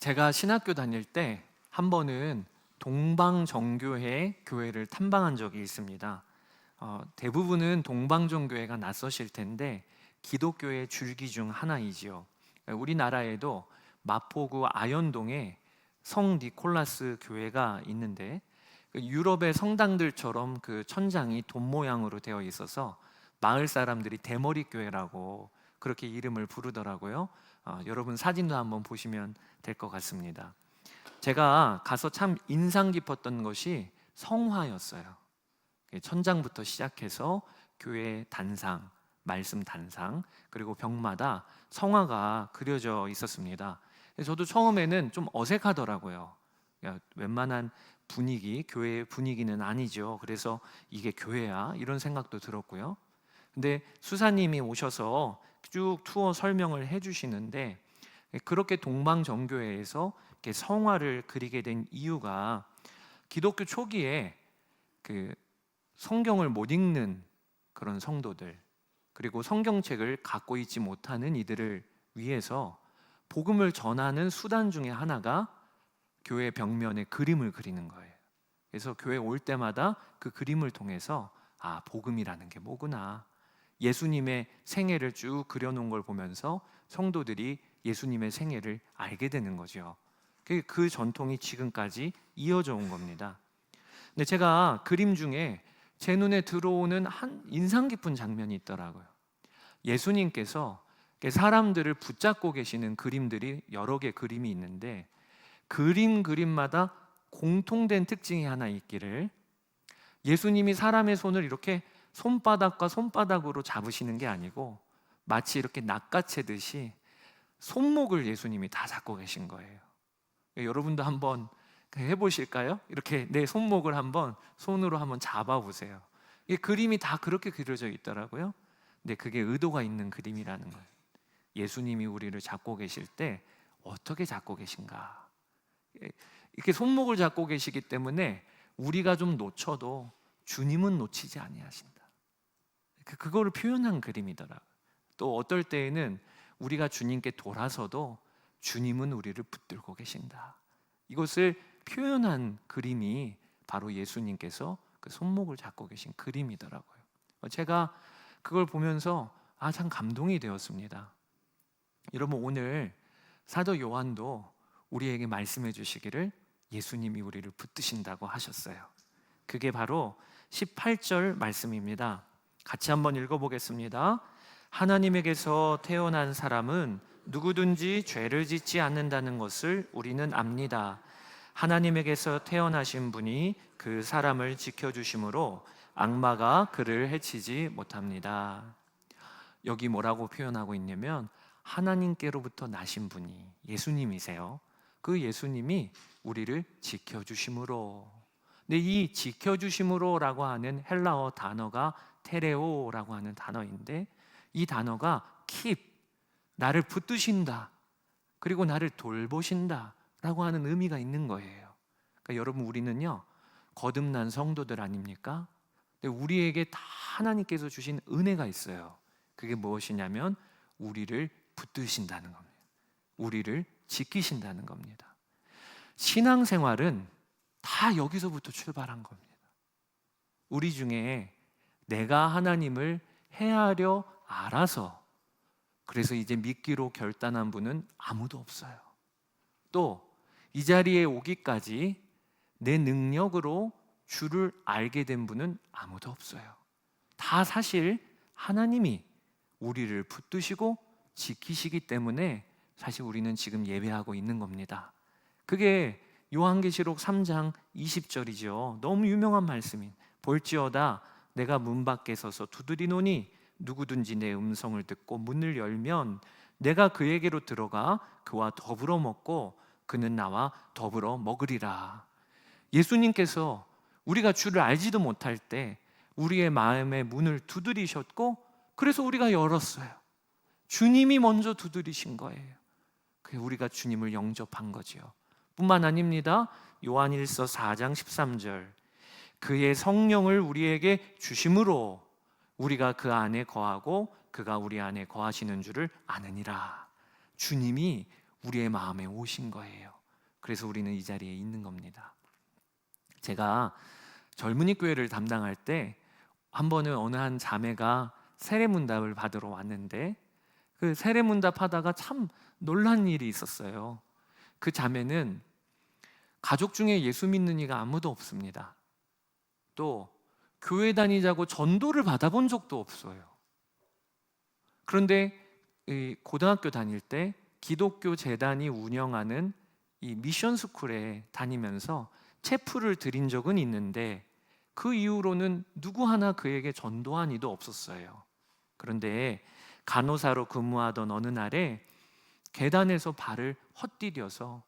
제가 신학교 다닐 때 한 번은 동방정교회 교회를 탐방한 적이 있습니다. 대부분은 동방정교회가 낯서실 텐데 기독교의 줄기 중 하나이지요. 우리나라에도 마포구 아현동에 성 니콜라스 교회가 있는데 유럽의 성당들처럼 그 천장이 돔 모양으로 되어 있어서 마을 사람들이 대머리 교회라고 그렇게 이름을 부르더라고요. 여러분 사진도 한번 보시면 될 것 같습니다. 제가 가서 참 인상 깊었던 것이 성화였어요. 천장부터 시작해서 교회 단상, 말씀 단상, 그리고 벽마다 성화가 그려져 있었습니다. 저도 처음에는 좀 어색하더라고요. 웬만한 분위기, 교회의 분위기는 아니죠. 그래서 이게 교회야? 이런 생각도 들었고요. 근데 수사님이 오셔서 쭉 투어 설명을 해주시는데 그렇게 동방정교회에서 이렇게 성화를 그리게 된 이유가 기독교 초기에 그 성경을 못 읽는 그런 성도들, 그리고 성경책을 갖고 있지 못하는 이들을 위해서 복음을 전하는 수단 중에 하나가 교회 벽면에 그림을 그리는 거예요. 그래서 교회 올 때마다 그 그림을 통해서 복음이라는 게 뭐구나, 예수님의 생애를 쭉 그려놓은 걸 보면서 성도들이 예수님의 생애를 알게 되는 거죠. 그 전통이 지금까지 이어져 온 겁니다. 근데 제가 그림 중에 제 눈에 들어오는 한 인상 깊은 장면이 있더라고요. 예수님께서 사람들을 붙잡고 계시는 그림들이 여러 개 그림이 있는데 그림마다 공통된 특징이 하나 있기를, 예수님이 사람의 손을 이렇게 손바닥과 손바닥으로 잡으시는 게 아니고 마치 이렇게 낚아채듯이 손목을 예수님이 다 잡고 계신 거예요. 여러분도 한번 해보실까요? 이렇게 내 손목을 한번 손으로 한번 잡아보세요. 이 그림이 다 그렇게 그려져 있더라고요. 근데 그게 의도가 있는 그림이라는 거예요. 예수님이 우리를 잡고 계실 때 어떻게 잡고 계신가? 이렇게 손목을 잡고 계시기 때문에 우리가 좀 놓쳐도 주님은 놓치지 아니하신다. 그거를 표현한 그림이더라고요. 또 어떨 때에는 우리가 주님께 돌아서도 주님은 우리를 붙들고 계신다. 이것을 표현한 그림이 바로 예수님께서 그 손목을 잡고 계신 그림이더라고요. 제가 그걸 보면서 참 감동이 되었습니다. 여러분, 오늘 사도 요한도 우리에게 말씀해 주시기를 예수님이 우리를 붙드신다고 하셨어요. 그게 바로 18절 말씀입니다. 같이 한번 읽어보겠습니다. 하나님에게서 태어난 사람은 누구든지 죄를 짓지 않는다는 것을 우리는 압니다. 하나님에게서 태어나신 분이 그 사람을 지켜주심으로 악마가 그를 해치지 못합니다. 여기 뭐라고 표현하고 있냐면 하나님께로부터 나신 분이 예수님이세요. 그 예수님이 우리를 지켜주심으로. 근데 이 지켜주심으로라고 하는 헬라어 단어가 테레오라고 하는 단어인데 이 단어가 keep, 나를 붙드신다, 그리고 나를 돌보신다 라고 하는 의미가 있는 거예요. 그러니까 여러분, 우리는요 거듭난 성도들 아닙니까? 근데 우리에게 다 하나님께서 주신 은혜가 있어요. 그게 무엇이냐면 우리를 붙드신다는 겁니다. 우리를 지키신다는 겁니다. 신앙생활은 다 여기서부터 출발한 겁니다. 우리 중에 내가 하나님을 헤아려 알아서 그래서 이제 믿기로 결단한 분은 아무도 없어요. 또 이 자리에 오기까지 내 능력으로 주를 알게 된 분은 아무도 없어요. 다 사실 하나님이 우리를 붙드시고 지키시기 때문에 사실 우리는 지금 예배하고 있는 겁니다. 그게 요한계시록 3장 20절이죠. 너무 유명한 말씀인 볼지어다 내가 문 밖에 서서 두드리노니 누구든지 내 음성을 듣고 문을 열면 내가 그에게로 들어가 그와 더불어 먹고 그는 나와 더불어 먹으리라. 예수님께서 우리가 주를 알지도 못할 때 우리의 마음의 문을 두드리셨고 그래서 우리가 열었어요. 주님이 먼저 두드리신 거예요. 그래서 우리가 주님을 영접한 거죠. 뿐만 아닙니다. 요한일서 4장 13절 그의 성령을 우리에게 주심으로 우리가 그 안에 거하고 그가 우리 안에 거하시는 줄을 아느니라. 주님이 우리의 마음에 오신 거예요. 그래서 우리는 이 자리에 있는 겁니다. 제가 젊은이 교회를 담당할 때 한 번은 어느 한 자매가 세례문답을 받으러 왔는데, 그 세례문답 하다가 참 놀란 일이 있었어요. 그 자매는 가족 중에 예수 믿는 이가 아무도 없습니다. 또 교회 다니자고 전도를 받아본 적도 없어요. 그런데 고등학교 다닐 때 기독교 재단이 운영하는 이 미션 스쿨에 다니면서 체프를 드린 적은 있는데, 그 이후로는 누구 하나 그에게 전도한 이도 없었어요. 그런데 간호사로 근무하던 어느 날에 계단에서 발을 헛디뎌서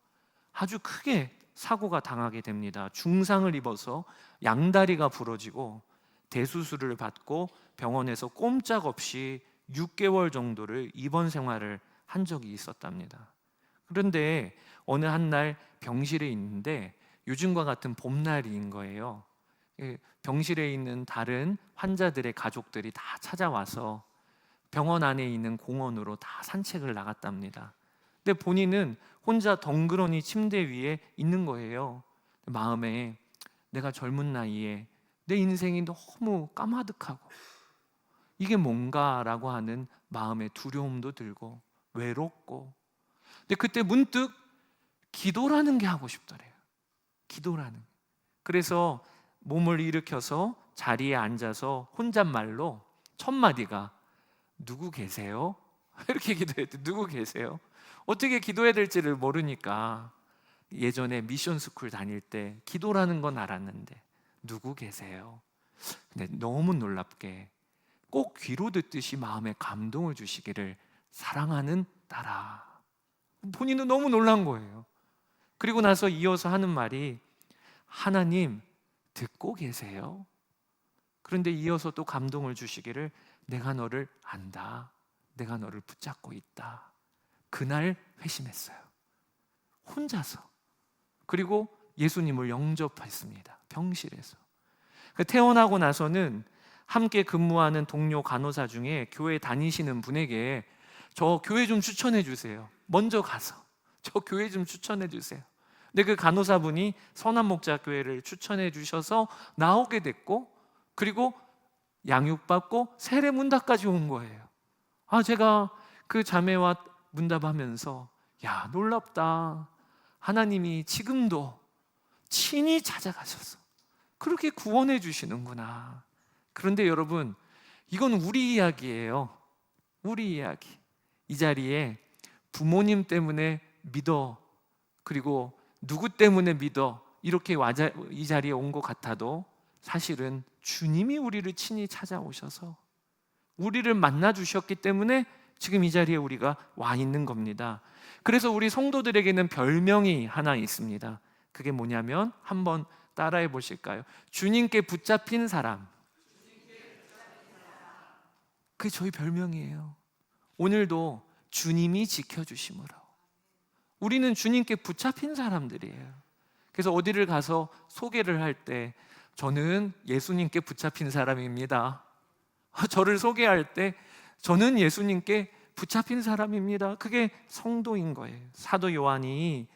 아주 크게 사고가 당하게 됩니다. 중상을 입어서 양다리가 부러지고 대수술을 받고 병원에서 꼼짝없이 6개월 정도를 입원 생활을 한 적이 있었답니다. 그런데 어느 한 날 병실에 있는데 요즘과 같은 봄날인 거예요. 병실에 있는 다른 환자들의 가족들이 다 찾아와서 병원 안에 있는 공원으로 다 산책을 나갔답니다. 근데 본인은 혼자 덩그러니 침대 위에 있는 거예요. 마음에 내가 젊은 나이에 내 인생이 너무 까마득하고 이게 뭔가라고 하는 마음의 두려움도 들고 외롭고, 근데 그때 문득 기도라는 게 하고 싶더래요. 기도라는. 그래서 몸을 일으켜서 자리에 앉아서 혼잣말로 첫 마디가 누구 계세요? 이렇게 기도했대. 누구 계세요? 어떻게 기도해야 될지를 모르니까 예전에 미션 스쿨 다닐 때 기도라는 건 알았는데 누구 계세요? 근데 너무 놀랍게 꼭 귀로 듣듯이 마음에 감동을 주시기를 사랑하는 딸아. 본인은 너무 놀란 거예요. 그리고 나서 이어서 하는 말이 하나님 듣고 계세요? 그런데 이어서 또 감동을 주시기를 내가 너를 안다. 내가 너를 붙잡고 있다. 그날 회심했어요. 혼자서. 그리고 예수님을 영접했습니다. 병실에서. 태어나고 나서는 함께 근무하는 동료 간호사 중에 교회 다니시는 분에게 저 교회 좀 추천해 주세요. 먼저 가서 저 교회 좀 추천해 주세요. 근데 그 간호사분이 선한목자교회를 추천해 주셔서 나오게 됐고, 그리고 양육받고 세례문답까지 온 거예요. 제가 그 자매와 문답하면서 야, 놀랍다. 하나님이 지금도 친히 찾아가셔서 그렇게 구원해 주시는구나. 그런데 여러분, 이건 우리 이야기예요. 우리 이야기. 이 자리에 부모님 때문에 믿어, 그리고 누구 때문에 믿어, 이렇게 이 자리에 온 것 같아도 사실은 주님이 우리를 친히 찾아오셔서 우리를 만나 주셨기 때문에 지금 이 자리에 우리가 와 있는 겁니다. 그래서 우리 성도들에게는 별명이 하나 있습니다. 그게 뭐냐면 한번 따라해 보실까요? 주님께 붙잡힌 사람. 그게 저희 별명이에요. 오늘도 주님이 지켜주심으로 우리는 주님께 붙잡힌 사람들이에요. 그래서 어디를 가서 소개를 할 때 저는 예수님께 붙잡힌 사람입니다. 저를 소개할 때 저는 예수님께 붙잡힌 사람입니다. 그게 성도인 거예요. 사도 요한이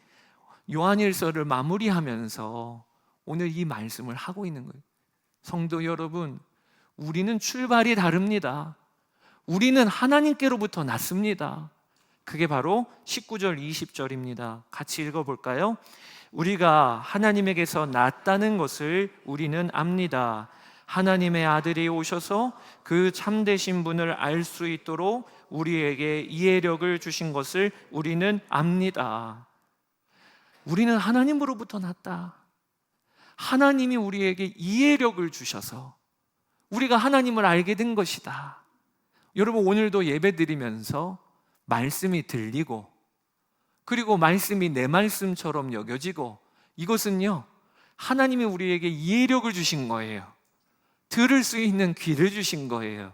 요한일서를 마무리하면서 오늘 이 말씀을 하고 있는 거예요. 성도 여러분, 우리는 출발이 다릅니다. 우리는 하나님께로부터 났습니다. 그게 바로 19절 20절입니다. 같이 읽어볼까요? 우리가 하나님에게서 났다는 것을 우리는 압니다. 하나님의 아들이 오셔서 그 참되신 분을 알 수 있도록 우리에게 이해력을 주신 것을 우리는 압니다. 우리는 하나님으로부터 났다. 하나님이 우리에게 이해력을 주셔서 우리가 하나님을 알게 된 것이다. 여러분, 오늘도 예배 드리면서 말씀이 들리고, 그리고 말씀이 내 말씀처럼 여겨지고, 이것은요 하나님이 우리에게 이해력을 주신 거예요. 들을 수 있는 귀를 주신 거예요.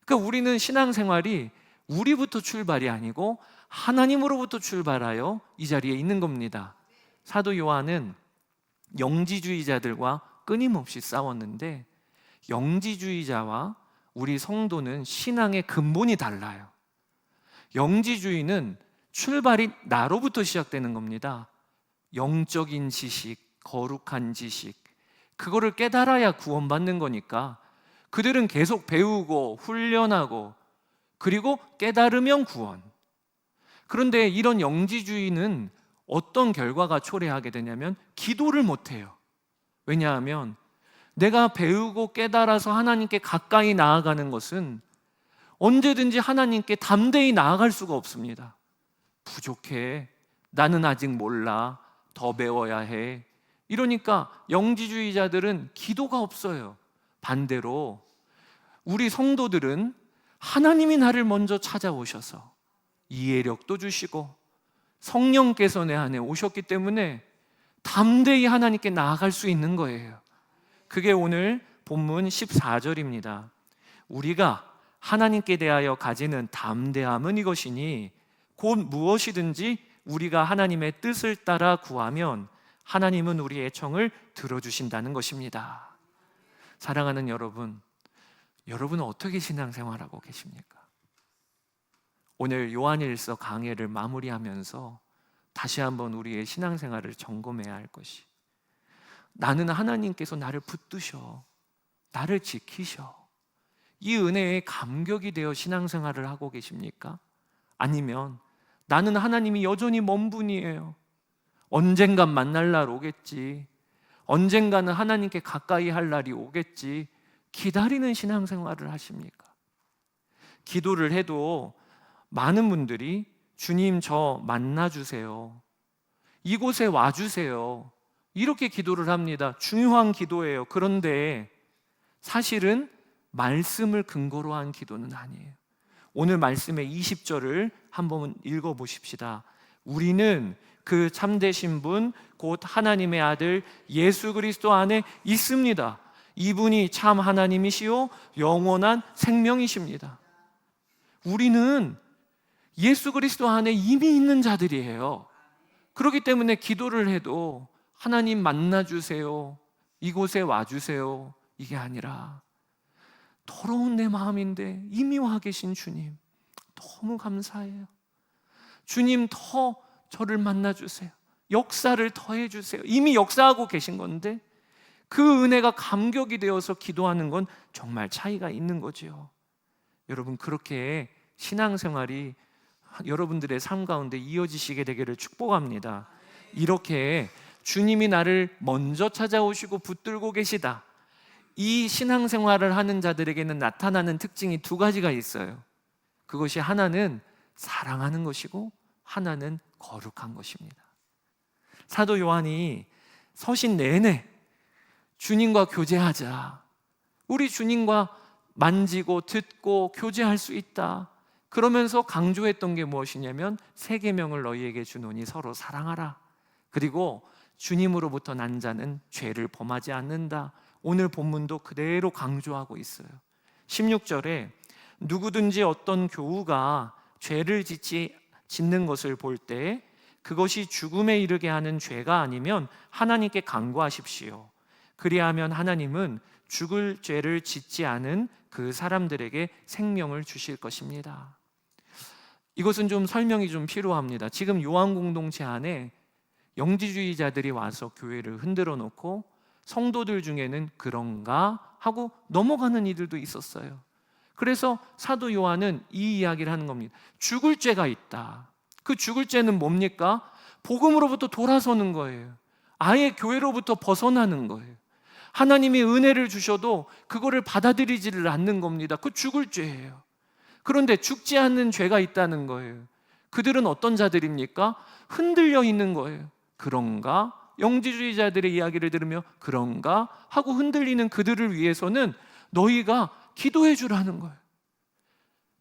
그러니까 우리는 신앙생활이 우리부터 출발이 아니고 하나님으로부터 출발하여 이 자리에 있는 겁니다. 사도 요한은 영지주의자들과 끊임없이 싸웠는데, 영지주의자와 우리 성도는 신앙의 근본이 달라요. 영지주의는 출발이 나로부터 시작되는 겁니다. 영적인 지식, 거룩한 지식, 그거를 깨달아야 구원받는 거니까 그들은 계속 배우고 훈련하고 그리고 깨달으면 구원. 그런데 이런 영지주의는 어떤 결과가 초래하게 되냐면 기도를 못해요. 왜냐하면 내가 배우고 깨달아서 하나님께 가까이 나아가는 것은 언제든지 하나님께 담대히 나아갈 수가 없습니다. 부족해. 나는 아직 몰라. 더 배워야 해. 이러니까 영지주의자들은 기도가 없어요. 반대로 우리 성도들은 하나님이 나를 먼저 찾아오셔서 이해력도 주시고 성령께서 내 안에 오셨기 때문에 담대히 하나님께 나아갈 수 있는 거예요. 그게 오늘 본문 14절입니다. 우리가 하나님께 대하여 가지는 담대함은 이것이니 곧 무엇이든지 우리가 하나님의 뜻을 따라 구하면 하나님은 우리의 청을 들어주신다는 것입니다. 사랑하는 여러분, 여러분은 어떻게 신앙생활하고 계십니까? 오늘 요한일서 강해를 마무리하면서 다시 한번 우리의 신앙생활을 점검해야 할 것이, 나는 하나님께서 나를 붙드셔, 나를 지키셔, 이 은혜에 감격이 되어 신앙생활을 하고 계십니까? 아니면 나는 하나님이 여전히 먼 분이에요, 언젠간 만날 날 오겠지, 언젠가는 하나님께 가까이 할 날이 오겠지, 기다리는 신앙생활을 하십니까? 기도를 해도 많은 분들이 주님 저 만나주세요, 이곳에 와주세요, 이렇게 기도를 합니다. 중요한 기도예요. 그런데 사실은 말씀을 근거로 한 기도는 아니에요. 오늘 말씀의 20절을 한번 읽어보십시다. 우리는 그 참되신 분 곧 하나님의 아들 예수 그리스도 안에 있습니다. 이분이 참 하나님이시요 영원한 생명이십니다. 우리는 예수 그리스도 안에 이미 있는 자들이에요. 그렇기 때문에 기도를 해도 하나님 만나주세요, 이곳에 와주세요, 이게 아니라 더러운 내 마음인데 이미 와 계신 주님 너무 감사해요, 주님 더 저를 만나주세요, 역사를 더 해주세요. 이미 역사하고 계신 건데 그 은혜가 감격이 되어서 기도하는 건 정말 차이가 있는 거지요. 여러분, 그렇게 신앙생활이 여러분들의 삶 가운데 이어지시게 되기를 축복합니다. 이렇게 주님이 나를 먼저 찾아오시고 붙들고 계시다, 이 신앙생활을 하는 자들에게는 나타나는 특징이 두 가지가 있어요. 그것이 하나는 사랑하는 것이고 하나는 거룩한 것입니다. 사도 요한이 서신 내내 주님과 교제하자, 우리 주님과 만지고 듣고 교제할 수 있다, 그러면서 강조했던 게 무엇이냐면 새 계명을 너희에게 주노니 서로 사랑하라, 그리고 주님으로부터 난 자는 죄를 범하지 않는다. 오늘 본문도 그대로 강조하고 있어요. 16절에 누구든지 어떤 교우가 죄를 짓는 것을 볼 때 그것이 죽음에 이르게 하는 죄가 아니면 하나님께 간구하십시오. 그리하면 하나님은 죽을 죄를 짓지 않은 그 사람들에게 생명을 주실 것입니다. 이것은 좀 설명이 좀 필요합니다. 지금 요한 공동체 안에 영지주의자들이 와서 교회를 흔들어 놓고 성도들 중에는 그런가 하고 넘어가는 이들도 있었어요. 그래서 사도 요한은 이 이야기를 하는 겁니다. 죽을 죄가 있다. 그 죽을 죄는 뭡니까? 복음으로부터 돌아서는 거예요. 아예 교회로부터 벗어나는 거예요. 하나님이 은혜를 주셔도 그거를 받아들이지를 않는 겁니다. 그 죽을 죄예요. 그런데 죽지 않는 죄가 있다는 거예요. 그들은 어떤 자들입니까? 흔들려 있는 거예요. 그런가? 영지주의자들의 이야기를 들으며 그런가? 하고 흔들리는 그들을 위해서는 너희가 기도해 주라는 거예요.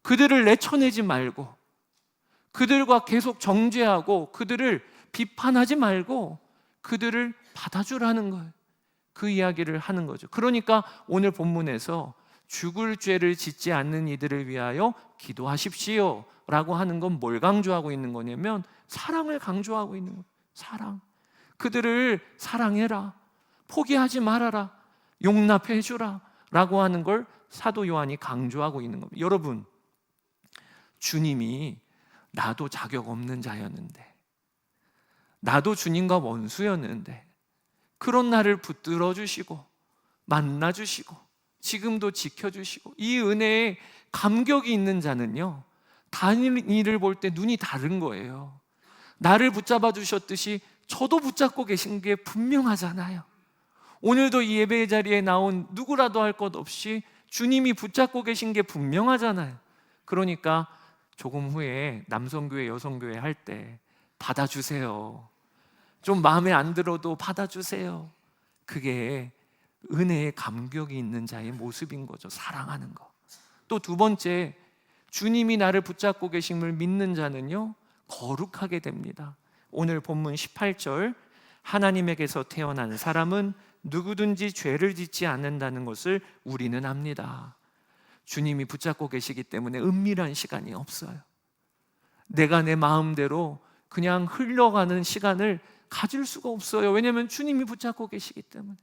그들을 내쳐내지 말고, 그들과 계속 정죄하고 그들을 비판하지 말고 그들을 받아주라는 거예요. 그 이야기를 하는 거죠. 그러니까 오늘 본문에서 죽을 죄를 짓지 않는 이들을 위하여 기도하십시오 라고 하는 건 뭘 강조하고 있는 거냐면 사랑을 강조하고 있는 거예요. 사랑. 그들을 사랑해라, 포기하지 말아라, 용납해 주라 라고 하는 걸 사도 요한이 강조하고 있는 겁니다. 여러분, 주님이 나도 자격 없는 자였는데, 나도 주님과 원수였는데 그런 나를 붙들어 주시고 만나 주시고 지금도 지켜주시고, 이 은혜에 감격이 있는 자는요, 다른 일을 볼 때 눈이 다른 거예요. 나를 붙잡아 주셨듯이 저도 붙잡고 계신 게 분명하잖아요. 오늘도 이 예배의 자리에 나온 누구라도 할 것 없이 주님이 붙잡고 계신 게 분명하잖아요. 그러니까 조금 후에 남성교회, 여성교회 할 때 받아주세요. 좀 마음에 안 들어도 받아주세요. 그게 은혜에 감격이 있는 자의 모습인 거죠. 사랑하는 거. 또 두 번째, 주님이 나를 붙잡고 계심을 믿는 자는요, 거룩하게 됩니다. 오늘 본문 18절, 하나님에게서 태어난 사람은 누구든지 죄를 짓지 않는다는 것을 우리는 압니다. 주님이 붙잡고 계시기 때문에 은밀한 시간이 없어요. 내가 내 마음대로 그냥 흘러가는 시간을 가질 수가 없어요. 왜냐하면 주님이 붙잡고 계시기 때문에.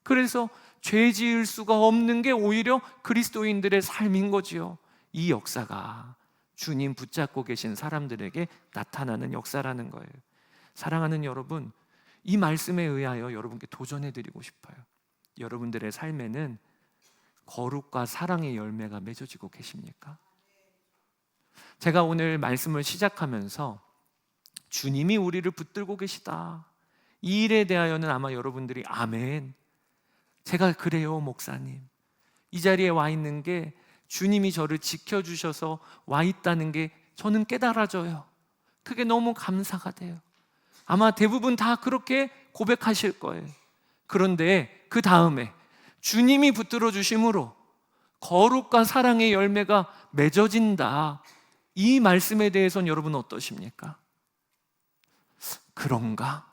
그래서 죄 지을 수가 없는 게 오히려 그리스도인들의 삶인 거지요. 이 역사가 주님 붙잡고 계신 사람들에게 나타나는 역사라는 거예요. 사랑하는 여러분, 이 말씀에 의하여 여러분께 도전해 드리고 싶어요. 여러분들의 삶에는 거룩과 사랑의 열매가 맺어지고 계십니까? 제가 오늘 말씀을 시작하면서 주님이 우리를 붙들고 계시다, 이 일에 대하여는 아마 여러분들이 아멘, 제가 그래요 목사님, 이 자리에 와 있는 게 주님이 저를 지켜주셔서 와 있다는 게 저는 깨달아져요. 그게 너무 감사가 돼요. 아마 대부분 다 그렇게 고백하실 거예요. 그런데 그 다음에 주님이 붙들어 주심으로 거룩과 사랑의 열매가 맺어진다, 이 말씀에 대해서는 여러분 어떠십니까? 그런가?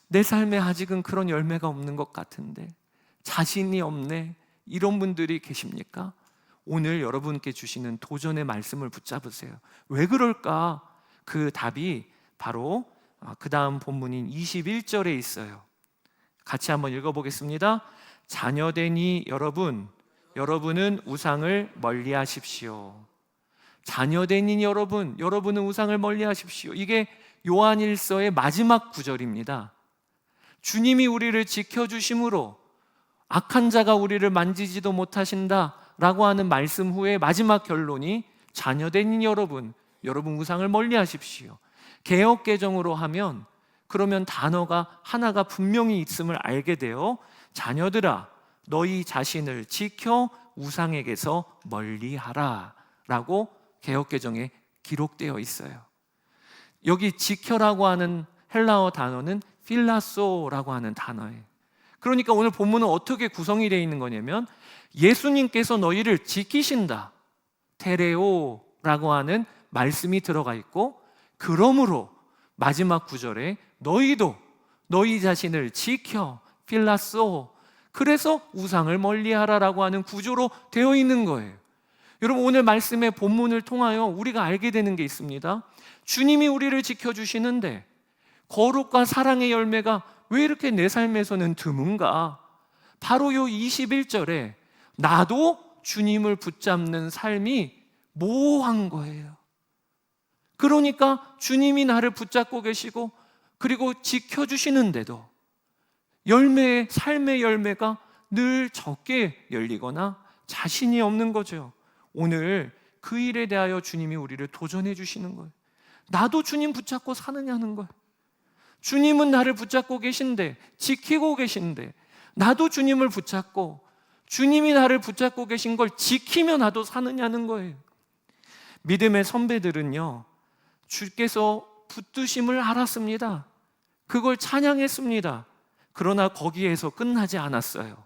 내 삶에 아직은 그런 열매가 없는 것 같은데, 자신이 없네, 이런 분들이 계십니까? 오늘 여러분께 주시는 도전의 말씀을 붙잡으세요. 왜 그럴까? 그 답이 바로 그 다음 본문인 21절에 있어요. 같이 한번 읽어보겠습니다. 자녀되니 여러분은 우상을 멀리하십시오. 자녀되니 여러분은 우상을 멀리하십시오. 이게 요한일서의 마지막 구절입니다. 주님이 우리를 지켜주심으로 악한 자가 우리를 만지지도 못하신다 라고 하는 말씀 후에 마지막 결론이 자녀된 여러분 우상을 멀리하십시오. 개역개정으로 하면 그러면 단어가 하나가 분명히 있음을 알게 되어 자녀들아 너희 자신을 지켜 우상에게서 멀리하라 라고 개역개정에 기록되어 있어요. 여기 지켜라고 하는 헬라어 단어는 필라소라고 하는 단어예요. 그러니까 오늘 본문은 어떻게 구성이 되어 있는 거냐면, 예수님께서 너희를 지키신다, 테레오라고 하는 말씀이 들어가 있고, 그러므로 마지막 구절에 너희도 너희 자신을 지켜, 필라소, 그래서 우상을 멀리하라라고 하는 구조로 되어 있는 거예요. 여러분, 오늘 말씀의 본문을 통하여 우리가 알게 되는 게 있습니다. 주님이 우리를 지켜주시는데 거룩과 사랑의 열매가 왜 이렇게 내 삶에서는 드문가? 바로 요 21절에 나도 주님을 붙잡는 삶이 모호한 거예요. 그러니까 주님이 나를 붙잡고 계시고 그리고 지켜주시는데도 삶의 열매가 늘 적게 열리거나 자신이 없는 거죠. 오늘 그 일에 대하여 주님이 우리를 도전해 주시는 거예요. 나도 주님 붙잡고 사느냐는 거예요. 주님은 나를 붙잡고 계신데, 지키고 계신데, 나도 주님을 붙잡고 주님이 나를 붙잡고 계신 걸 지키며 나도 사느냐는 거예요. 믿음의 선배들은요, 주께서 붙드심을 알았습니다. 그걸 찬양했습니다. 그러나 거기에서 끝나지 않았어요.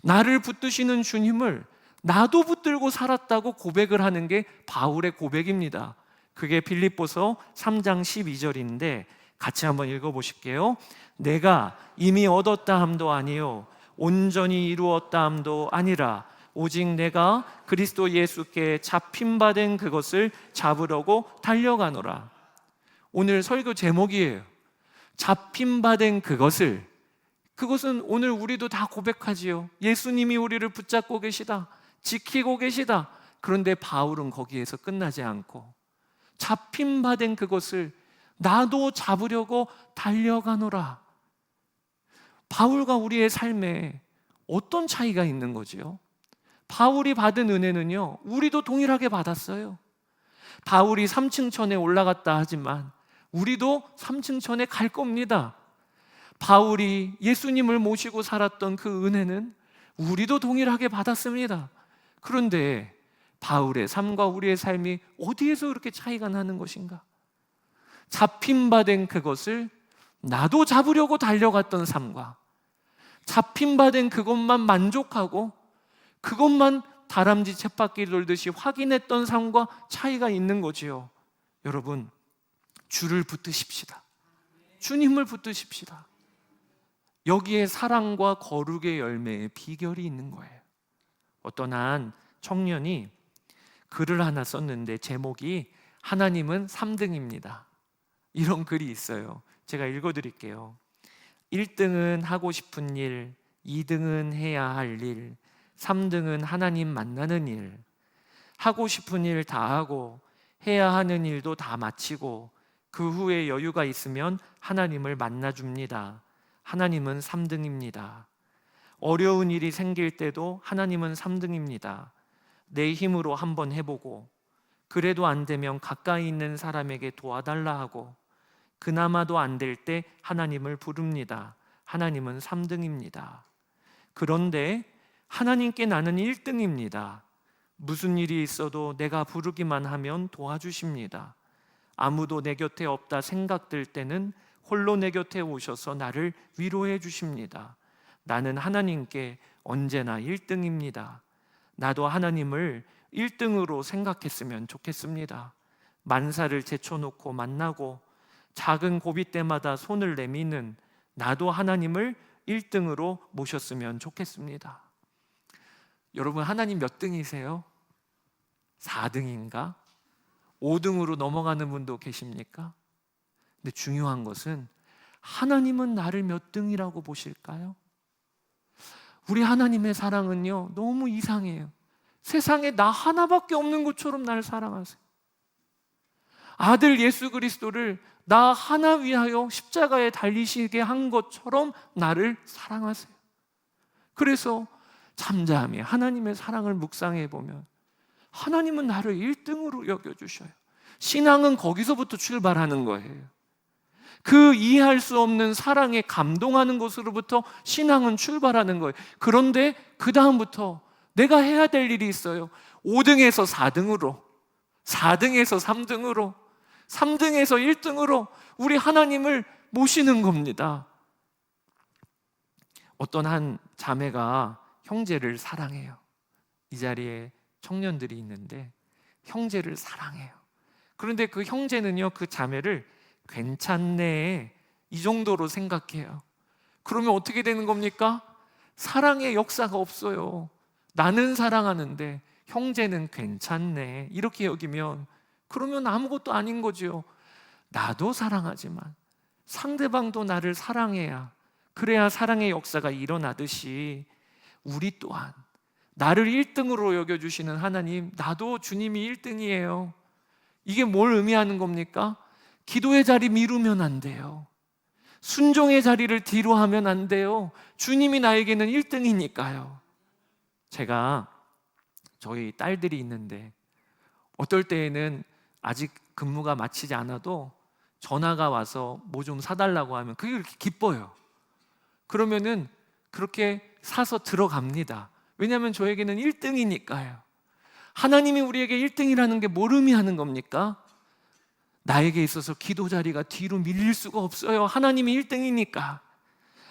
나를 붙드시는 주님을 나도 붙들고 살았다고 고백을 하는 게 바울의 고백입니다. 그게 빌립보서 3장 12절인데 같이 한번 읽어보실게요. 내가 이미 얻었다 함도 아니요 온전히 이루었다 함도 아니라 오직 내가 그리스도 예수께 잡힌바된 그것을 잡으려고 달려가노라. 오늘 설교 제목이에요. 잡힌바된 그것은 오늘 우리도 다 고백하지요. 예수님이 우리를 붙잡고 계시다, 지키고 계시다. 그런데 바울은 거기에서 끝나지 않고 잡힌 바 된 그것을 나도 잡으려고 달려가노라. 바울과 우리의 삶에 어떤 차이가 있는 거지요? 바울이 받은 은혜는요, 우리도 동일하게 받았어요. 바울이 3층 천에 올라갔다 하지만 우리도 3층 천에 갈 겁니다. 바울이 예수님을 모시고 살았던 그 은혜는 우리도 동일하게 받았습니다. 그런데 바울의 삶과 우리의 삶이 어디에서 그렇게 차이가 나는 것인가? 잡힌 바 된 그것을 나도 잡으려고 달려갔던 삶과 잡힌 바 된 그것만 만족하고 그것만 다람쥐 쳇바퀴 돌듯이 확인했던 삶과 차이가 있는 거지요. 여러분, 주를 붙드십시다. 주님을 붙드십시다. 여기에 사랑과 거룩의 열매의 비결이 있는 거예요. 어떤 한 청년이 글을 하나 썼는데 제목이 하나님은 3등입니다. 이런 글이 있어요. 제가 읽어드릴게요. 1등은 하고 싶은 일, 2등은 해야 할 일, 3등은 하나님 만나는 일. 하고 싶은 일 다 하고 해야 하는 일도 다 마치고 그 후에 여유가 있으면 하나님을 만나줍니다. 하나님은 3등입니다. 어려운 일이 생길 때도 하나님은 3등입니다. 내 힘으로 한번 해보고 그래도 안 되면 가까이 있는 사람에게 도와달라 하고 그나마도 안 될 때 하나님을 부릅니다. 하나님은 3등입니다. 그런데 하나님께 나는 1등입니다. 무슨 일이 있어도 내가 부르기만 하면 도와주십니다. 아무도 내 곁에 없다 생각될 때는 홀로 내 곁에 오셔서 나를 위로해 주십니다. 나는 하나님께 언제나 1등입니다. 나도 하나님을 1등으로 생각했으면 좋겠습니다. 만사를 제쳐놓고 만나고 작은 고비 때마다 손을 내미는 나도 하나님을 1등으로 모셨으면 좋겠습니다. 여러분, 하나님 몇 등이세요? 4등인가? 5등으로 넘어가는 분도 계십니까? 근데 중요한 것은 하나님은 나를 몇 등이라고 보실까요? 우리 하나님의 사랑은요, 너무 이상해요. 세상에 나 하나밖에 없는 것처럼 나를 사랑하세요. 아들 예수 그리스도를 나 하나 위하여 십자가에 달리시게 한 것처럼 나를 사랑하세요. 그래서 잠잠히 하나님의 사랑을 묵상해 보면 하나님은 나를 1등으로 여겨주셔요. 신앙은 거기서부터 출발하는 거예요. 그 이해할 수 없는 사랑에 감동하는 것으로부터 신앙은 출발하는 거예요. 그런데 그 다음부터 내가 해야 될 일이 있어요. 5등에서 4등으로, 4등에서 3등으로, 3등에서 1등으로 우리 하나님을 모시는 겁니다. 어떤 한 자매가 형제를 사랑해요. 이 자리에 청년들이 있는데 형제를 사랑해요. 그런데 그 형제는요, 그 자매를 괜찮네 이 정도로 생각해요. 그러면 어떻게 되는 겁니까? 사랑의 역사가 없어요. 나는 사랑하는데 형제는 괜찮네 이렇게 여기면 그러면 아무것도 아닌 거죠. 나도 사랑하지만 상대방도 나를 사랑해야, 그래야 사랑의 역사가 일어나듯이 우리 또한 나를 1등으로 여겨주시는 하나님, 나도 주님이 1등이에요. 이게 뭘 의미하는 겁니까? 기도의 자리 미루면 안 돼요. 순종의 자리를 뒤로 하면 안 돼요. 주님이 나에게는 1등이니까요. 제가 저희 딸들이 있는데 어떨 때에는 아직 근무가 마치지 않아도 전화가 와서 뭐 좀 사달라고 하면 그게 그렇게 기뻐요. 그러면은 그렇게 사서 들어갑니다. 왜냐하면 저에게는 1등이니까요. 하나님이 우리에게 1등이라는 게 뭘 의미하는 겁니까? 나에게 있어서 기도 자리가 뒤로 밀릴 수가 없어요. 하나님이 1등이니까.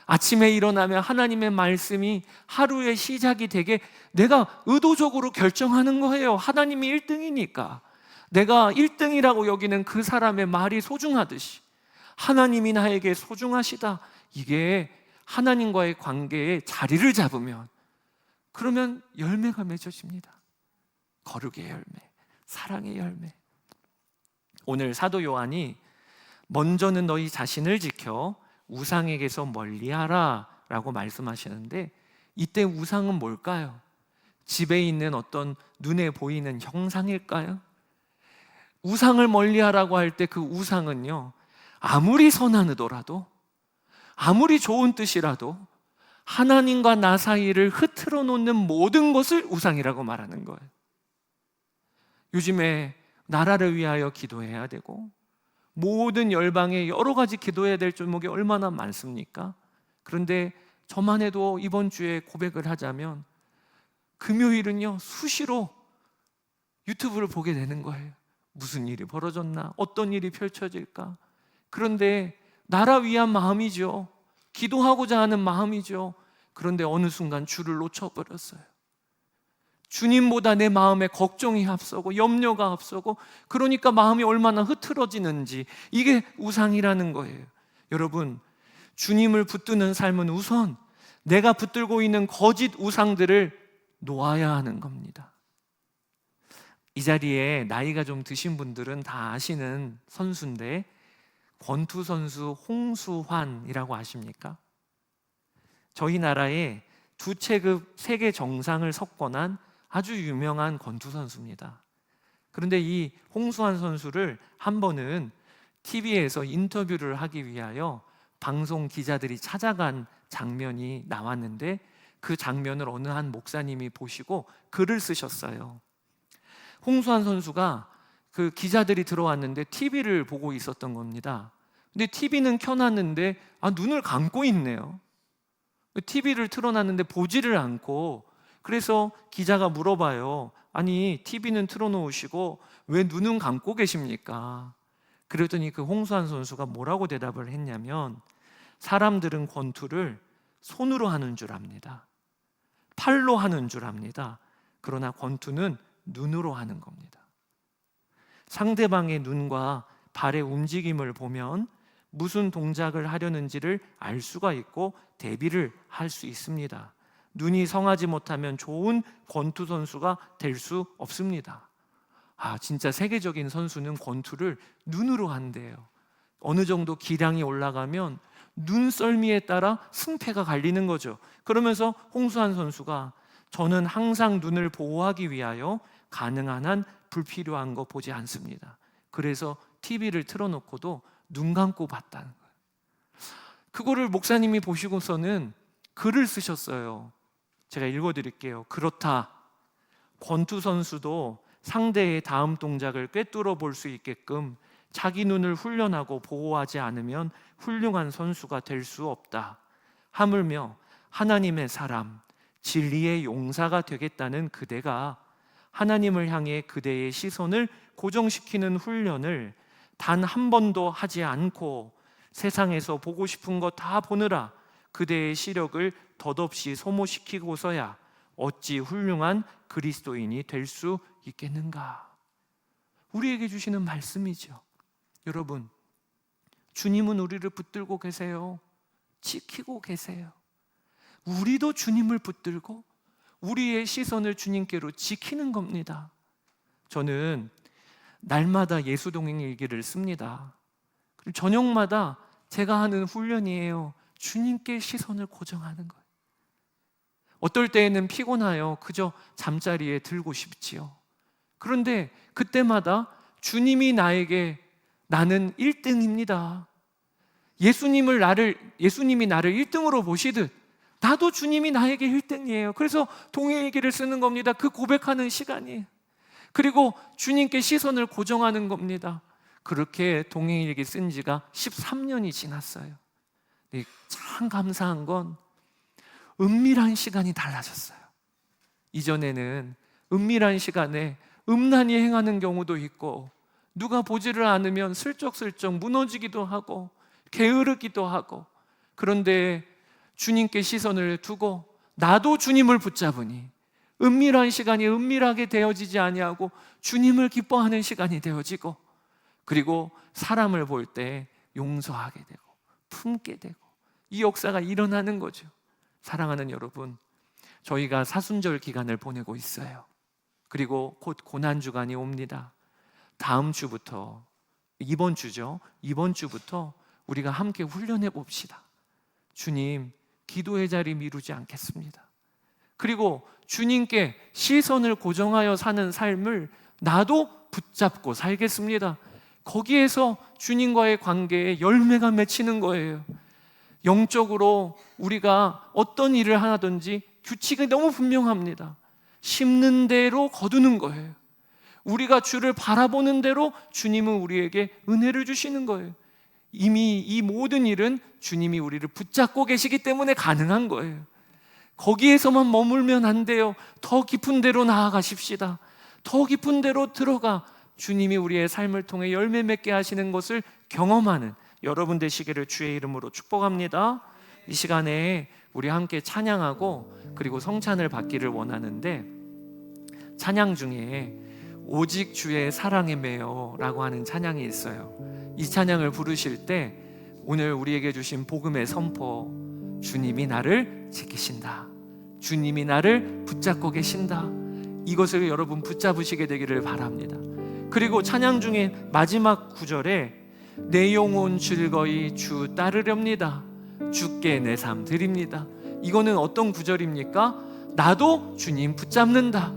아침에 일어나면 하나님의 말씀이 하루의 시작이 되게 내가 의도적으로 결정하는 거예요. 하나님이 1등이니까. 내가 1등이라고 여기는 그 사람의 말이 소중하듯이 하나님이 나에게 소중하시다. 이게 하나님과의 관계에 자리를 잡으면 그러면 열매가 맺어집니다. 거룩의 열매, 사랑의 열매. 오늘 사도 요한이 먼저는 너희 자신을 지켜 우상에게서 멀리하라 라고 말씀하시는데, 이때 우상은 뭘까요? 집에 있는 어떤 눈에 보이는 형상일까요? 우상을 멀리하라고 할 때 그 우상은요, 아무리 선한 의도라도, 아무리 좋은 뜻이라도 하나님과 나 사이를 흐트러 놓는 모든 것을 우상이라고 말하는 거예요. 요즘에 나라를 위하여 기도해야 되고 모든 열방에 여러 가지 기도해야 될 종목이 얼마나 많습니까? 그런데 저만 해도 이번 주에 고백을 하자면 금요일은요, 수시로 유튜브를 보게 되는 거예요. 무슨 일이 벌어졌나? 어떤 일이 펼쳐질까? 그런데 나라 위한 마음이죠. 기도하고자 하는 마음이죠. 그런데 어느 순간 주를 놓쳐버렸어요. 주님보다 내 마음에 걱정이 앞서고 염려가 앞서고, 그러니까 마음이 얼마나 흐트러지는지, 이게 우상이라는 거예요. 여러분, 주님을 붙드는 삶은 우선 내가 붙들고 있는 거짓 우상들을 놓아야 하는 겁니다. 이 자리에 나이가 좀 드신 분들은 다 아시는 선수인데, 권투 선수 홍수환이라고 아십니까? 저희 나라에 두 체급 세계 정상을 석권한 아주 유명한 권투 선수입니다. 그런데 이 홍수환 선수를 한 번은 TV에서 인터뷰를 하기 위하여 방송 기자들이 찾아간 장면이 나왔는데, 그 장면을 어느 한 목사님이 보시고 글을 쓰셨어요. 홍수환 선수가 그 기자들이 들어왔는데 TV를 보고 있었던 겁니다. 근데 TV는 켜놨는데 눈을 감고 있네요. TV를 틀어놨는데 보지를 않고, 그래서 기자가 물어봐요. 아니, TV는 틀어놓으시고 왜 눈은 감고 계십니까? 그랬더니 그 홍수환 선수가 뭐라고 대답을 했냐면, 사람들은 권투를 손으로 하는 줄 압니다. 팔로 하는 줄 압니다. 그러나 권투는 눈으로 하는 겁니다. 상대방의 눈과 발의 움직임을 보면 무슨 동작을 하려는지를 알 수가 있고 대비를 할 수 있습니다. 눈이 성하지 못하면 좋은 권투 선수가 될 수 없습니다. 진짜 세계적인 선수는 권투를 눈으로 한대요. 어느 정도 기량이 올라가면 눈썰미에 따라 승패가 갈리는 거죠. 그러면서 홍수환 선수가, 저는 항상 눈을 보호하기 위하여 가능한 한 불필요한 거 보지 않습니다. 그래서 TV를 틀어놓고도 눈 감고 봤다는 거예요. 그거를 목사님이 보시고서는 글을 쓰셨어요. 제가 읽어드릴게요. 그렇다. 권투 선수도 상대의 다음 동작을 꿰뚫어 볼 수 있게끔 자기 눈을 훈련하고 보호하지 않으면 훌륭한 선수가 될 수 없다. 하물며 하나님의 사람, 진리의 용사가 되겠다는 그대가 하나님을 향해 그대의 시선을 고정시키는 훈련을 단 한 번도 하지 않고 세상에서 보고 싶은 거 다 보느라 그대의 시력을 덧없이 소모시키고서야 어찌 훌륭한 그리스도인이 될 수 있겠는가? 우리에게 주시는 말씀이죠. 여러분, 주님은 우리를 붙들고 계세요. 지키고 계세요. 우리도 주님을 붙들고 우리의 시선을 주님께로 지키는 겁니다. 저는 날마다 예수동행 일기를 씁니다. 저녁마다 제가 하는 훈련이에요. 주님께 시선을 고정하는 거예요. 어떨 때에는 피곤하여 그저 잠자리에 들고 싶지요. 그런데 그때마다 주님이 나에게, 나는 1등입니다. 예수님이 나를 1등으로 보시듯 나도 주님이 나에게 1등이에요. 그래서 동행일기를 쓰는 겁니다. 그 고백하는 시간이에요. 그리고 주님께 시선을 고정하는 겁니다. 그렇게 동행일기 쓴 지가 13년이 지났어요. 참 감사한 건 은밀한 시간이 달라졌어요. 이전에는 은밀한 시간에 음란히 행하는 경우도 있고, 누가 보지를 않으면 슬쩍슬쩍 무너지기도 하고 게으르기도 하고, 그런데 주님께 시선을 두고 나도 주님을 붙잡으니 은밀한 시간이 은밀하게 되어지지 아니하고 주님을 기뻐하는 시간이 되어지고, 그리고 사람을 볼 때 용서하게 되고 품게 되고, 이 역사가 일어나는 거죠. 사랑하는 여러분, 저희가 사순절 기간을 보내고 있어요. 그리고 곧 고난주간이 옵니다. 다음 주부터, 이번 주부터 우리가 함께 훈련해 봅시다. 주님, 기도의 자리 미루지 않겠습니다. 그리고 주님께 시선을 고정하여 사는 삶을 나도 붙잡고 살겠습니다. 거기에서 주님과의 관계에 열매가 맺히는 거예요. 영적으로 우리가 어떤 일을 하든지 규칙이 너무 분명합니다. 심는 대로 거두는 거예요. 우리가 주를 바라보는 대로 주님은 우리에게 은혜를 주시는 거예요. 이미 이 모든 일은 주님이 우리를 붙잡고 계시기 때문에 가능한 거예요. 거기에서만 머물면 안 돼요. 더 깊은 데로 나아가십시다. 더 깊은 데로 들어가 주님이 우리의 삶을 통해 열매 맺게 하시는 것을 경험하는 여러분 되시기를 주의 이름으로 축복합니다. 이 시간에 우리 함께 찬양하고 그리고 성찬을 받기를 원하는데, 찬양 중에 오직 주의 사랑에 매여 라고 하는 찬양이 있어요. 이 찬양을 부르실 때 오늘 우리에게 주신 복음의 선포, 주님이 나를 지키신다, 주님이 나를 붙잡고 계신다, 이것을 여러분 붙잡으시게 되기를 바랍니다. 그리고 찬양 중에 마지막 구절에 내 영혼 즐거이 주 따르렵니다, 주께 내 삶 드립니다. 이거는 어떤 구절입니까? 나도 주님 붙잡는다,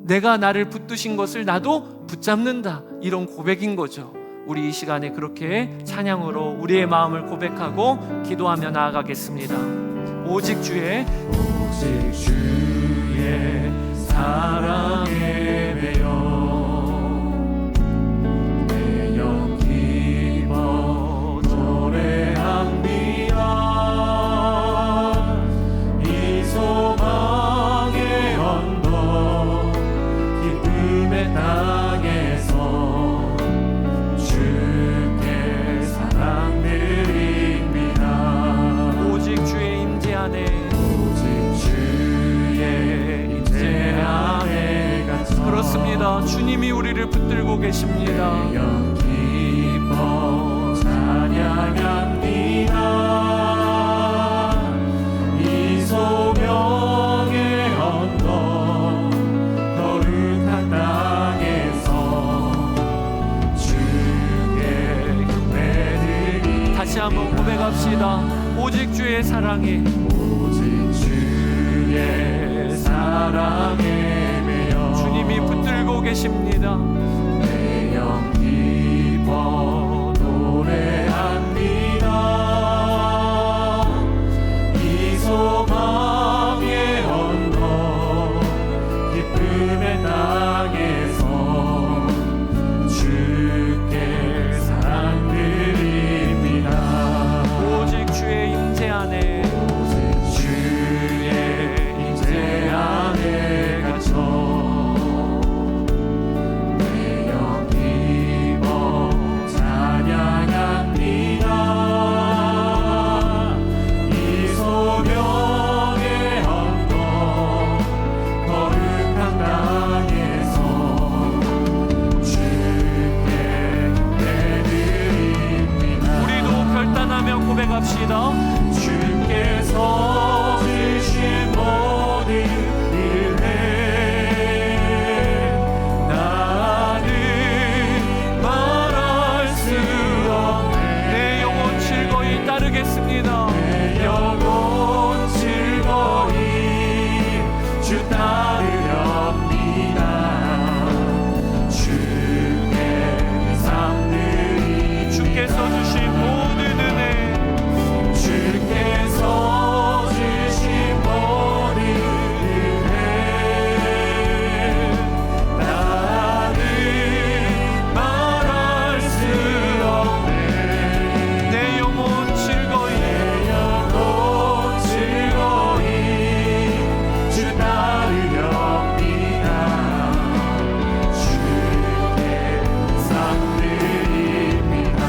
내가 나를 붙드신 것을 나도 붙잡는다, 이런 고백인 거죠. 우리 이 시간에 그렇게 찬양으로 우리의 마음을 고백하고 기도하며 나아가겠습니다. 오직 주의 사랑에 매여 내 영 기뻐 노래합니다. 이 소망의 언덕 기쁨의 땅에서 주께 사랑 드립니다. 오직 주의 임재 안에, 그렇습니다. 주님이 우리를 붙들고 계십니다. 기뻐 찬양합니다. 이 소명의 언덕 거룩한 땅에서 주께 기쁨을 다시 한번 고백합시다. 오직 주의 사랑에, 오직 주의 사랑에 주님이 붙들고 계십니다. 내 영 기뻐 노래합니다. 이 소망의 언덕 기쁨의 땅에서 주께 사랑 드립니다. 오직 주의 임재 안에, 오직 주의 임재 안에 갇혀 고백합시다. 주께서 주신 모든 은혜 나는 말할 수 없네. 내 영혼 즐거이 따르겠습니다. 내 영혼 즐거이 주 따르렵니다. 주께 삶 드리, 주께서 주신 모든 은혜, 주께서 주신 모든 은혜 나는 말할 수 없네. 내 영혼 즐거이, 내 영혼 즐거이 주 따르렵니다. 주께 삶 드립니다.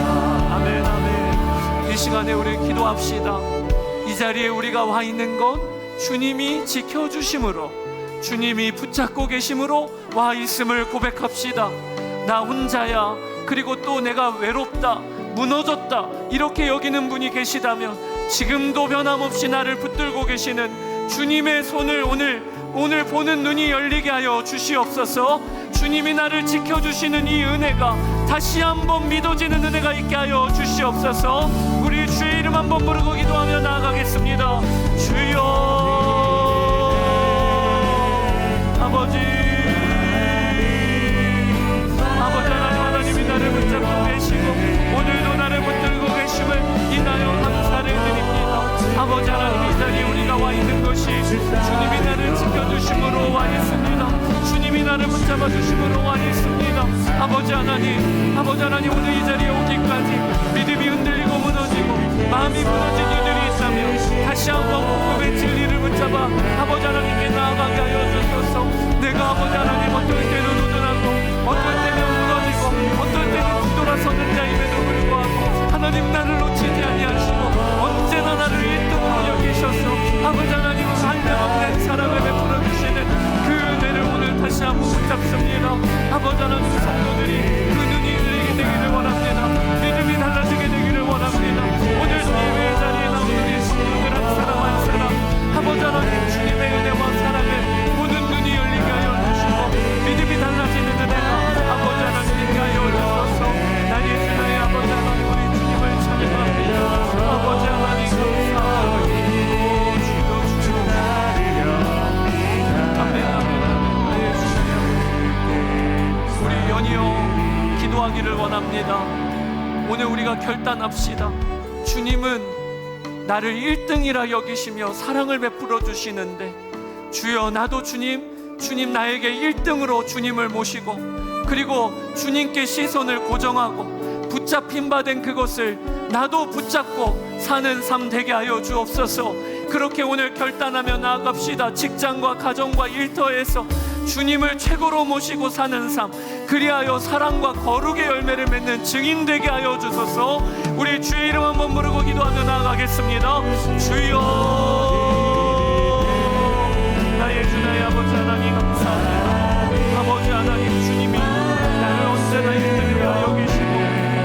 아멘, 아멘. 이 시간에 우리 기도합시다. 이 자리에 우리가 와 있는 것 주님이 지켜주심으로, 주님이 붙잡고 계심으로 와 있음을 고백합시다. 나 혼자야, 그리고 또 내가 외롭다, 무너졌다, 이렇게 여기는 분이 계시다면 지금도 변함없이 나를 붙들고 계시는 주님의 손을 오늘 보는 눈이 열리게 하여 주시옵소서. 주님이 나를 지켜주시는 이 은혜가 다시 한번 믿어지는 은혜가 있게 하여 주시옵소서. 우리 주의 이름 한번 부르고 기도하며 나아가겠습니다. 주여 아버지, 나를 붙잡고 계시고 오늘도 나를 붙들고 계심을 인하여 감사를 드립니다. 아버지 하나님, 이 자리에 우리가 와 있는 것이 주님이 나를 지켜주심으로 와 있습니다. 주님이 나를 붙잡아 주심으로 와 있습니다. 아버지 하나님, 오늘 이 자리에 오기까지 믿음이 흔들리고 무너지고 마음이 무너진 이들이 있다면 다시 한번 복음의 진리를 붙잡아 아버지 하나님께 나아가게 하여 주소서. 내가 아버지 하나님 어떨 때는 우둔하고 어떨 때는 무너지고 어떨 때는 뒤돌아서는 자임에도 불구하고 하나님 나를 놓치지 아니하시고 언제나 나를 1등으로 여기셔서 아버지 하나님은 한량없는 사랑을 베풀어 주시는 그 은혜를 오늘 다시 한번 붙잡습니다. 아버지 하나님, 성도들이 그 눈이 열리게 되기를 원합니다. 믿음이 달라지게 되기를 원합니다. 오늘 예배 자리에 나온 우리 성도들 한 사람 한 사람 아버지 하나님, 주님의 은혜와 사랑을 보는 눈이 열리게 하여 주시고 믿음이 달라지는 은혜가 아버지 하나님 있게 하여 주셔서 나의 주나의 아버지 하나님, 우리 주님을 찬양합니다. 아버지 하나님 감사합니다. 우리 연이어 기도하기를 원합니다. 오늘 우리가 결단합시다. 주님은 나를 1등이라 여기시며 사랑을 베풀어 주시는데 주여, 나도 주님 나에게 1등으로 주님을 모시고 그리고 주님께 시선을 고정하고 붙잡힌 바 된 그것을 나도 붙잡고 사는 삶 되게 하여 주옵소서. 그렇게 오늘 결단하며 나아갑시다. 직장과 가정과 일터에서 주님을 최고로 모시고 사는 삶, 그리하여 사랑과 거룩의 열매를 맺는 증인 되게 하여 주소서. 우리 주의 이름 한번 부르고 기도하며 나아가겠습니다. 주여, 나의 주 나의 아버지 하나님 감사합니다. 아버지 하나님, 주님이 나를 언제나 1등이라 여기시고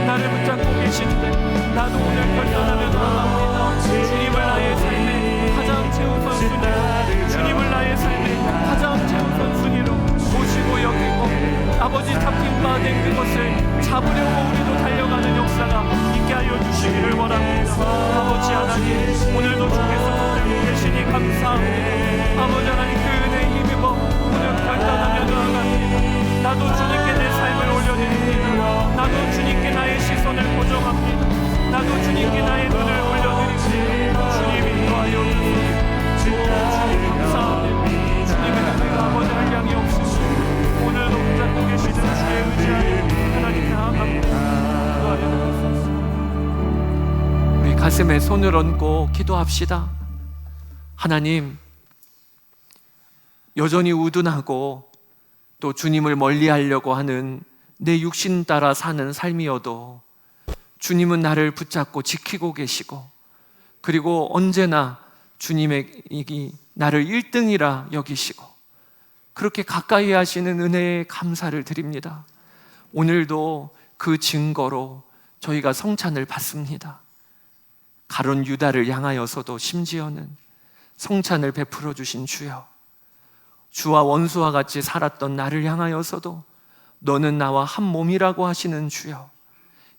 나를 붙잡고 계신데 나도 오늘 결단하며 나아갑니다. 주님을 나의 삶의 가장 최우선순위로, 주님을 나의 삶의 가장 최우선순위로 모시고 여기고 아버지 잡힌 바 된 그것을 잡으려고 우리도 달려가는 역사가 있게 하여 주시기를 원합니다. 아버지 하나님, 오늘도 주께서 붙들고 계시니 감사합니다. 아버지 하나님, 그 은혜에 힘입어 오늘 결단하며 나아갑니다. 나도 주님께 내 삶을 올려드립니다. 나도 주님께 나의 시선을 고정합니다. 나도 주님께 나의 눈을 올려드립니다. 주님 인도하여 주소서. 주님 감사합니다. 주님의 은혜가 아버지 한량이 없으시고 오늘도 붙잡고 계시는 주의 의지하에 하나님 나아갑니다. 인도하여 주소서. 우리 가슴에 손을 얹고 기도합시다. 하나님, 여전히 우둔하고 또 주님을 멀리하려고 하는 내 육신 따라 사는 삶이어도 주님은 나를 붙잡고 지키고 계시고 그리고 언제나 주님의 나를 1등이라 여기시고 그렇게 가까이 하시는 은혜에 감사를 드립니다. 오늘도 그 증거로 저희가 성찬을 받습니다. 가룟 유다를 향하여서도 심지어는 성찬을 베풀어 주신 주여, 주와 원수와 같이 살았던 나를 향하여서도 너는 나와 한 몸이라고 하시는 주여,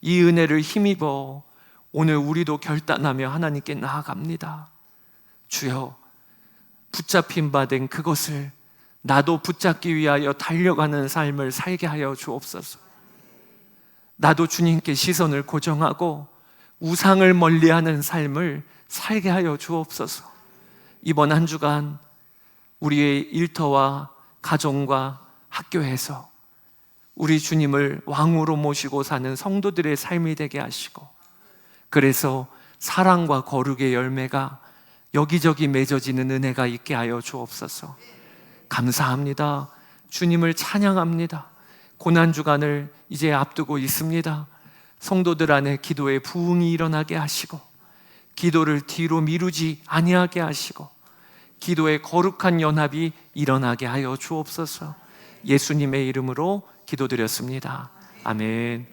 이 은혜를 힘입어 오늘 우리도 결단하며 하나님께 나아갑니다. 주여, 붙잡힌 바 된 그것을 나도 붙잡기 위하여 달려가는 삶을 살게 하여 주옵소서. 나도 주님께 시선을 고정하고 우상을 멀리하는 삶을 살게 하여 주옵소서. 이번 한 주간 우리의 일터와 가정과 학교에서 우리 주님을 왕으로 모시고 사는 성도들의 삶이 되게 하시고, 그래서 사랑과 거룩의 열매가 여기저기 맺어지는 은혜가 있게 하여 주옵소서. 감사합니다. 주님을 찬양합니다. 고난주간을 이제 앞두고 있습니다. 성도들 안에 기도의 부흥이 일어나게 하시고 기도를 뒤로 미루지 아니하게 하시고 기도의 거룩한 연합이 일어나게 하여 주옵소서. 예수님의 이름으로 기도드렸습니다. 아멘.